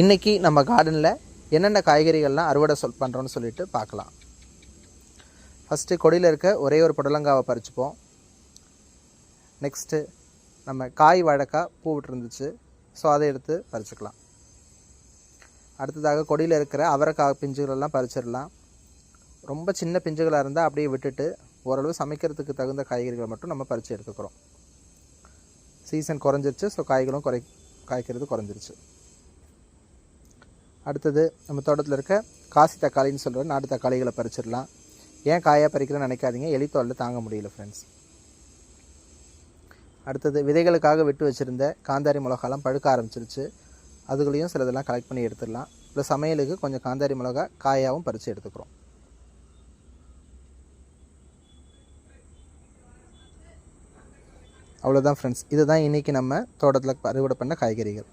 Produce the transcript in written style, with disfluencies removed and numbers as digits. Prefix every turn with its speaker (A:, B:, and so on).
A: இன்றைக்கி நம்ம கார்டனில் என்னென்ன காய்கறிகள்லாம் அறுவடை பண்ணுறோன்னு சொல்லிட்டு பார்க்கலாம். ஃபஸ்ட்டு கொடியில் இருக்க ஒரே ஒரு புடலங்காவை பறிச்சுப்போம். நெக்ஸ்ட்டு நம்ம காய் வாழைக்காய் பூ விட்டுருந்துச்சு, ஸோ அதை எடுத்து பறிச்சுக்கலாம். அடுத்ததாக கொடியில் இருக்கிற அவரைக்காய் பிஞ்சுகளெல்லாம் பறிச்சிடலாம். ரொம்ப சின்ன பிஞ்சுகளாக இருந்தால் அப்படியே விட்டுட்டு ஓரளவு சமைக்கிறதுக்கு தகுந்த காய்கறிகளை மட்டும் நம்ம பறித்து எடுத்துக்கிறோம். சீசன் குறைஞ்சிருச்சு, ஸோ காய்களும் காய்க்கிறது குறைஞ்சிருச்சு. அடுத்தது நம்ம தோட்டத்தில் இருக்க காசி தக்காளின்னு சொல்கிற நாட்டு தக்காளிகளை பறிச்சிடலாம். ஏன் காயாக பறிக்கிறேன்னு நினைக்காதீங்க, எலித்தோலில் தாங்க முடியல ஃப்ரெண்ட்ஸ். அடுத்தது விதைகளுக்காக விட்டு வச்சுருந்த காந்தாரி மிளகாலாம் பழுக்க ஆரம்பிச்சிருச்சு, அதுகளையும் சிலதெல்லாம் கலெக்ட் பண்ணி எடுத்துடலாம். இப்போ சமையலுக்கு கொஞ்சம் காந்தாரி மிளகா காயாகவும் பறித்து எடுத்துக்கிறோம். அவ்வளோதான் ஃப்ரெண்ட்ஸ், இதுதான் இன்றைக்கி நம்ம தோட்டத்தில் அறுவடை பண்ண காய்கறிகள்.